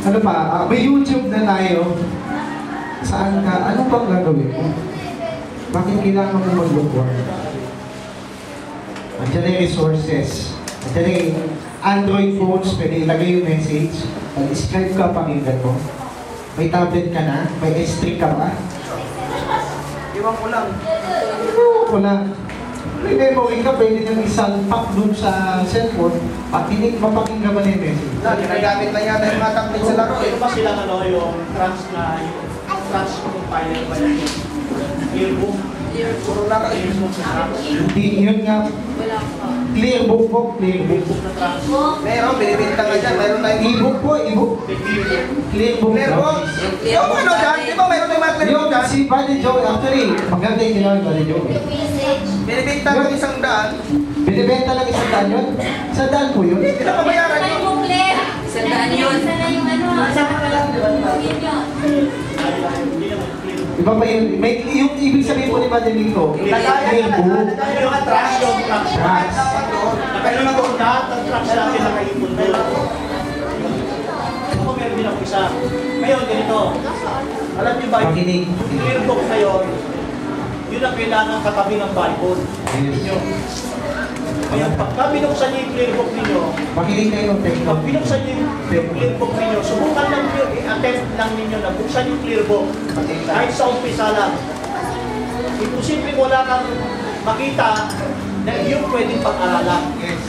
Ano pa? May YouTube na tayo. Saan ka? Ano pang gagawin mo? Bakit kailangan mo mag-look? Andiyan yung resources. Andiyan yung Android phones, pwede ilagay yung message. Mag-scribe ka, pakinggan mo. May tablet ka na? May S3 ka ba? Iwan ko lang. Iwan ko lang. May memory ka, pwede nang isalpak dun sa cellphone. Mapakinggan mo na yung message. Ginagamit lang yata yung mga tablet sa laro. Ito ba sila yung trans compiler ba yan? Yearbook? Puro laro. Yearbook sa trans. Hindi, yun nga. Clearbook po, clearbook. Yearbook na trans. Meron, binibinta ka dyan. Meron tayong E-book po, e-book. Clearbook. Clearbook. Yung ano dyan, di ba meron tayong mga clearbook Yung dyan? si Buddy Joe, actually, maganda yung ginawa ni Buddy Joe. Binibinta ng isang daan. Binibenta lang isang daan yun? Isang daan po yun? Hindi na pabayaran yun. Sandaan yun. Iba pa yun? May, yung ibig sabihin po ni Buddy Mito, clearbook. Yung mga trash yung trash. Tracks. Nakailan ako lahat ng trash natin nakaipon doon. Ako meron din ako isa. Ngayon, ganito. Alam niyo ba, Makinig. yung clearbook na yun, yun ang kailangan katabi ng Bible. Ninyo. Kaya pagka binuksan niyo yung clearbook ninyo, Makinig kayo ng pag technology. binuksan niyo yung clearbook ninyo, subukan lang niyo, i-attempt lang ninyo na buksan yung clearbook. Kahit sa umpisa lang. Imposible wala kang makita na yung pwedeng pag-aralan. Yes.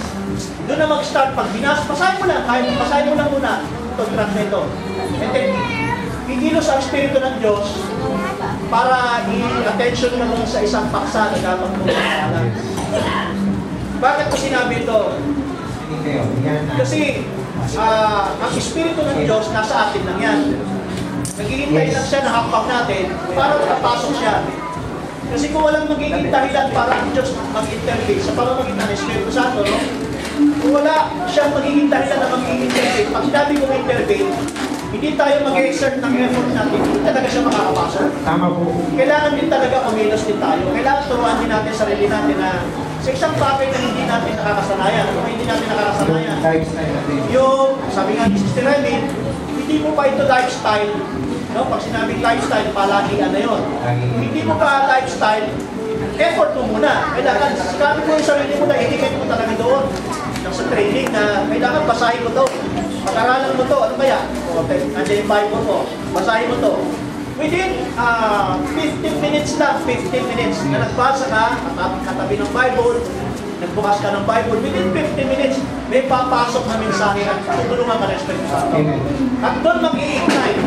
Doon na mag-start. Pag basahin mo lang, kahit basahin mo lang muna itong track na ito. And then, kikilos ang Espiritu ng Diyos para i-attention mo lang sa isang paksa na dapat mo pag-aralan. Bakit ko sinabi ito? Makinig kayo. Yan. Kasi ang Espiritu ng Diyos nasa atin lang yan. Naghihintay lang siya na hakbang natin para makapasok siya. Kasi kung walang magiging dahilan para ang Diyos mag-intervene sa pamamagitan ng Espiritu Santo, no? Kung wala siyang magiging dahilan na mag-intervene, pag sinabi kong intervene, hindi tayo mag-exert ng effort natin, hindi talaga siya makakapasok. Tama po. Kailangan din talaga kumilos din tayo. Kailangan turuan din natin sarili natin na sa isang bagay na hindi natin nakakasanayan, kung hindi natin nakakasanayan. Lifestyle natin. Yung, sabi nga ni Sister Remy, hindi mo pa ito lifestyle. No? Pag sinabing lifestyle, palagi ano yun. Kung hindi mo pa lifestyle, effort mo muna. Kailangan, sabi mo yung sarili mo na itikit mo talaga doon. Sa training na kailangan basahin mo to. Pag-aralan mo to, ano ba yan? Nandiyan yung Bible mo, basahin mo to. Within 15 minutes lang, 15 minutes na nagbasa ka, katabi ng Bible, nagbukas ka ng Bible, within 15 minutes, may papasok na mensahe at tutulungan ka ng Espiritu Santo. At doon mag-i-ignite.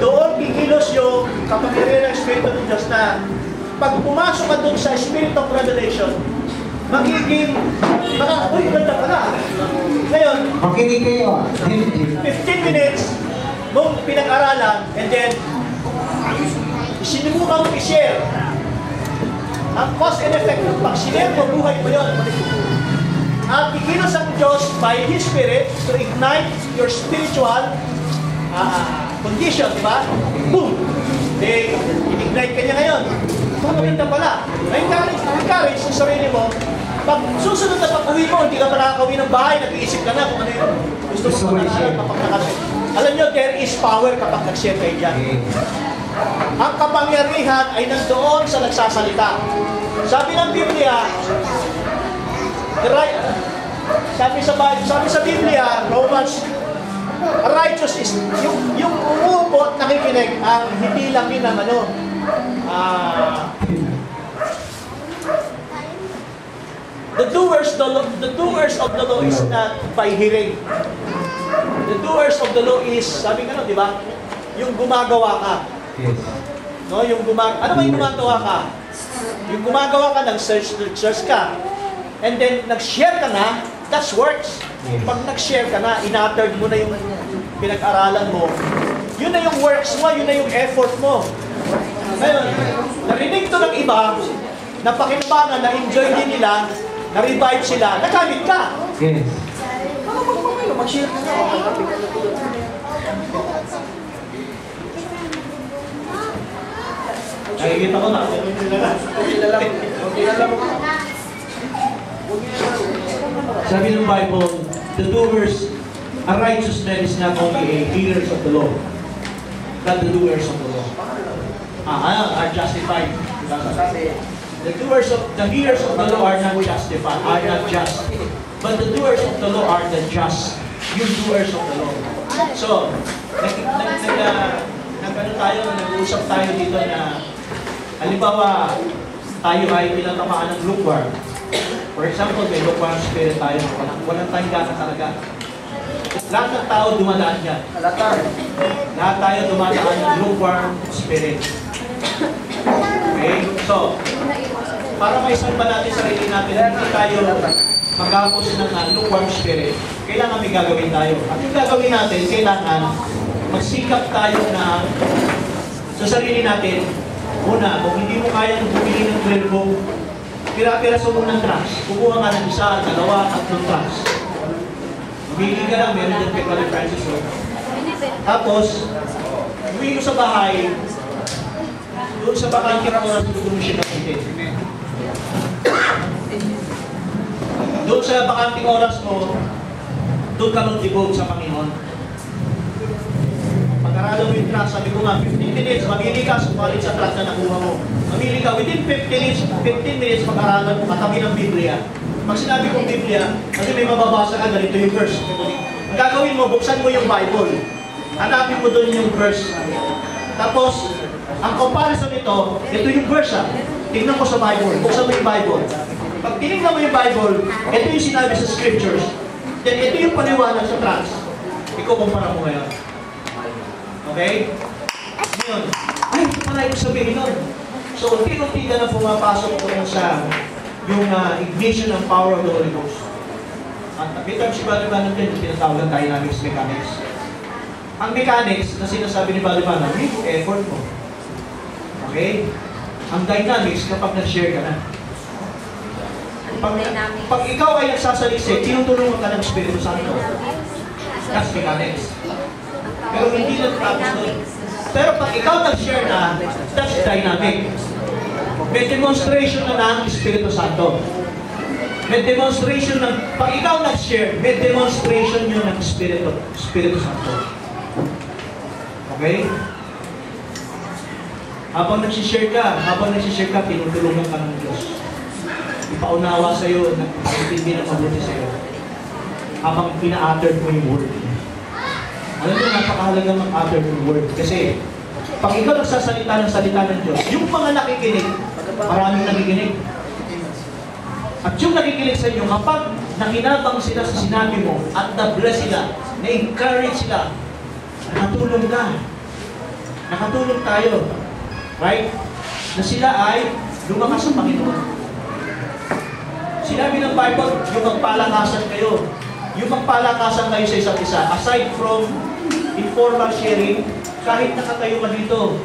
Doon kikilos yung kapangyarihan ng Espiritu ng Diyos na pag pumasok ka doon sa Spirit of Revelation, magiging, uy, ganda pala. Ngayon, Makinig kayo. 15 minutes mong pinag-aralan and then sinubukan mong i-share. Ang cause and effect, pag sinare mo, buhay mo yun. At ikilos ang Diyos by His Spirit to ignite your spiritual condition, di ba? Boom! I-ignite ka niya ngayon. Maganda pala. Encourage sa sarili mo. Pag susunod na pag-uwi mo, hindi ka pa nakakauwi ng bahay, nag-iisip ka na kung ano yung gusto mo pag-aralan kapag nakashare. Alam nyo, there is power kapag nag-share kayo dyan. Ang kapangyarihan ay nandoon sa nagsasalita. Sabi ng Biblia, sabi sa Biblia, Romans, righteous is, yung umuupot, nakikinig, ang hindi lang yun ang ano, the doers of the law is not by hearing. The doers of the law is, sabi nga no, di ba? Yung gumagawa ka. Yes. No, yung ano ba yung gumagawa ka? Yung gumagawa ka ng search ka. And then nag-share ka na, that's works. Pag nag-share ka na, in-uttered mo na yung pinag-aralan mo, yun na yung works mo, yun na yung effort mo. Ngayon, narinig to ng iba, napakinabangan, na-enjoy din nila, na-revive sila, nagamit ka. Yes. Mag-share ka na. Nakikita ko na. Sabi ng Bible, the doers a righteous man is not only a hearers of the law, but the doers of the law. Are justified. The hearers of the law are not justified, are not just. But the doers of the law are the just. Yung doers of the law. So, nag-uusap tayo dito na, halimbawa, tayo ay pinatamaan ng lukewarm. For example, may lukewarm spirit tayo. Walang tayong gana talaga. Lahat ng tao dumadaan dyan. Lahat tayo dumadaan ng lukewarm spirit. Okay? So, para maisalba natin sarili natin, hindi tayo magkapos ng lukewarm spirit, kailangan may gagawin tayo. At yung gagawin natin, kailangan magsikap tayo na sa sarili natin. Una, kung hindi mo kaya bumili ng 12 book, pira-piraso mo ng tracks. Kukuha ka ng isa, dalawa, tatlong tracks. Bumili ka lang, meron din kay Brother Francis. Tapos, uwi mo sa bahay, doon sa bakanting oras, doon mo siya napitin. Doon sa bakanting oras mo, doon ka mag-devote sa Panginoon. Pag-aralan mo yung track, sabi ko nga, 15 minutes, mamili ka, sumalit sa track na nakuha mo. Mamili ka, within 15 minutes, pag-aralan mo, katabi ng Biblia. Pag sinabi kong Biblia, kasi may mababasa ka, ganito yung verse. Ang gagawin mo, buksan mo yung Bible. Hanapin mo doon yung verse. Tapos, ang comparison nito, ito yung verse ha. Tingnan mo sa Bible, buksan mo yung Bible. Pag tinignan mo yung Bible, ito yung sinabi sa scriptures. Then ito yung paliwanag sa tracks. Ikukumpara mo ngayon. Okay? Ngayon, ay, ito pala yung sabihin nun. So, unti-unti ka na pumapasok ko sa yung ignition ng power of the Holy Ghost. At bilang si Brother Manon din, tinatawag ang dynamics mechanics. Ang mechanics na sinasabi ni Brother Manon, yung effort mo. Okay? Ang dynamics kapag nag-share ka na. Pag ikaw ay nagsasaliksik, tinutulungan ka ng Espiritu Santo. That's mechanics. Pero hindi na tapos doon. Pero pag ikaw nag-share na, that's dynamic. May demonstration na ng Espiritu Santo. May demonstration ng, pag ikaw nag-share, may demonstration yun ng Espiritu Santo. Okay? Habang nagsishare ka, tinutulungan ka ng Diyos. Ipaunawa sa'yo, nag-intindi na mabuti sa'yo. Habang pina-utter mo yung word. Alam mo, napakahalaga mag-utter yung word. Kasi, pag ikaw nagsasalita ng salita ng Diyos, yung mga nakikinig, maraming nakikinig. At yung nakikinig sa inyo, kapag nakinabang sila sa sinabi mo, at na-bless sila, na-encourage sila, nakatulong ka. Nakatulong tayo. Right? Na sila ay lumakas sa Panginoon. Sinabi ng Bible, yung magpalakasan kayo. Yung magpalakasan kayo sa isa't isa. Aside from informal sharing, kahit nakatayo ka dito,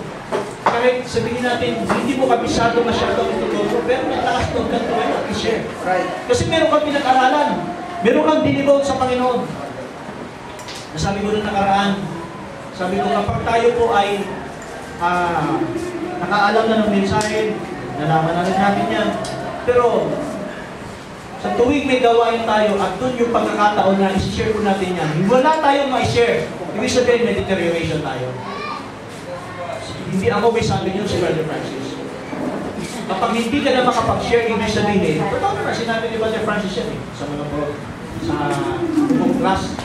kahit sabihin natin, hindi mo kabisado masyadong ituturo, pero naglakas doon ka tayo i-share. Right. Kasi meron kang pinag-aralan. Meron kang dinivote sa Panginoon. Nasabi ko nung nakaraan, sabi ko kapag tayo po ay nakaalam na ng mensahe, nalaman na rin natin yan. Pero, sa tuwing may gawain tayo at doon yung pagkakataon na isi-share ko natin yan, wala tayong ma-share. Ibig sabihin, may deterioration tayo. Hindi ako may sabi niyo si Brother Francis. Kapag hindi ka na makapag-share, ibig sabihin, totoo na sinabi ni Brother Francis yan sa mga sa home class.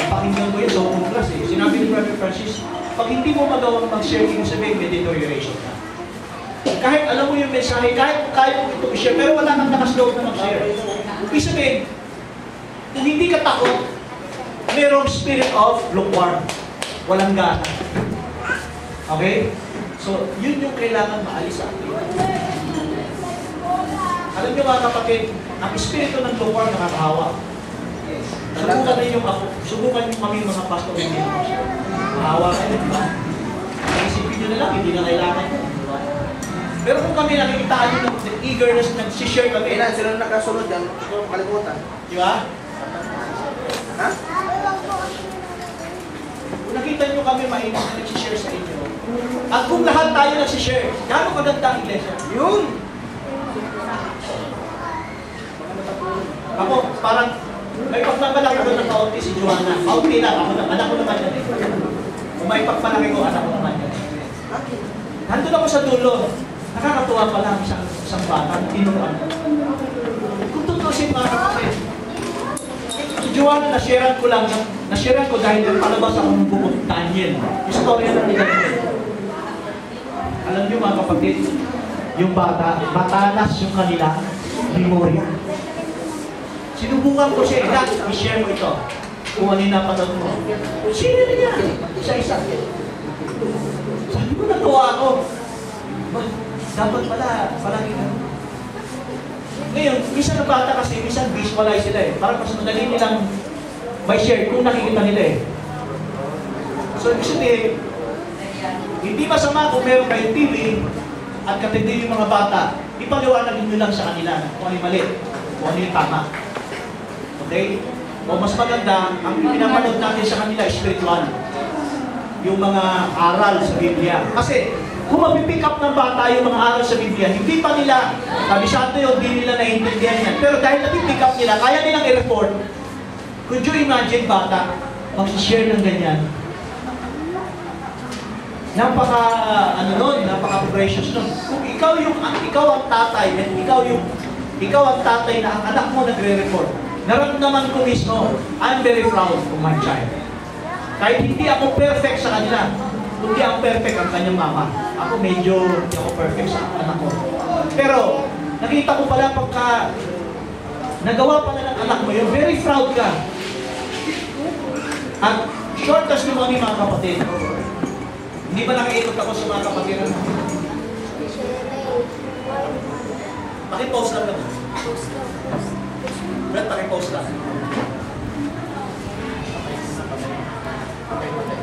Pakinggan ko yun sa home class eh. Sinabi ni Brother Francis, pag hindi mo magawang mag-share, ibig sabihin, may deterioration ka. Kahit alam mo yung mensahe, kahit kaya mo ito i-share, pero wala kang nakasloob na mag-share. Ibig sabihin, kung hindi ka takot, mayroong spirit of lukewarm. Walang gana. Okay? So, yun yung kailangan maalis sa atin. Alam niyo mga kapatid, ang espiritu ng lukewarm nakakahawa. Subukan ninyo ako, subukan maging mga pastor hindi naman siya. Mahawa kayo, di ba? Isipin nyo na lang, hindi na kailangan yun. Pero kung kami nakikitaan nyo ng eagerness, nag-share kami. Kailan sila nakasunod yan, kung kalimutan. Di ba? Ha? Kung nakita nyo kami mainit na nag-share sa inyo, at kung lahat tayo nag-share, gano'ng maganda ang iglesia? Yun! Ako, parang, May pagpapalaki ko ng kaunti si Joanna. Kaunti lang, anak ko naman yan eh. Kung may pagpalaki ko, anak ko naman yan eh. Nandun ako sa dulo. Nakakatuwa pa lang isang bata, tinuruan. Kung tutusin mga kapatid, si Joanna, nasharean ko lang, nasharean ko dahil palabas ako ng bukod Daniel. Istorya ng Daniel. Alam niyo mga kapatid, yung bata, matalas yung kanila, memorya. Sinubukan ko siya, i-share mo ito. Kung ano yung napanood mo. Sino na niya? Isa-isa. Sabi ko, natuwa ako. Dapat pala, palagi ka. Ngayon, minsan ng bata kasi, minsan visualize sila eh. Parang mas madali nilang may share kung nakikita nila eh. So, ibig sabihin, hindi masama kung meron kayong TV at katindi yung mga bata, ipaliwanag nyo lang sa kanila kung ano yung mali, kung ano yung tama. Okay? O mas maganda, ang pinapanood natin sa kanila, spiritual. Yung mga aral sa Biblia. Kasi, kung mapipick up ng bata yung mga aral sa Biblia, hindi pa nila, kabisado yun, hindi nila naiintindihan yan. Pero dahil napipick up nila, kaya nilang i-report. Could you imagine bata, mag-share ng ganyan? Napaka, napaka-precious nun. Kung ikaw ang tatay, at ikaw ang tatay na ang anak mo nagre-report, naramdaman ko mismo, I'm very proud of my child. Kahit hindi ako perfect sa kanila, hindi ako perfect ang kanyang mama. Ako medyo hindi ako perfect sa anak ko. Pero, nakita ko pala pagka nagawa pala ng anak mo yun, very proud ka. At short testimony mga kapatid, hindi ba nakaikot ako sa mga kapatid? Paki-post lang naman. Brad, paki-post lang. Okay.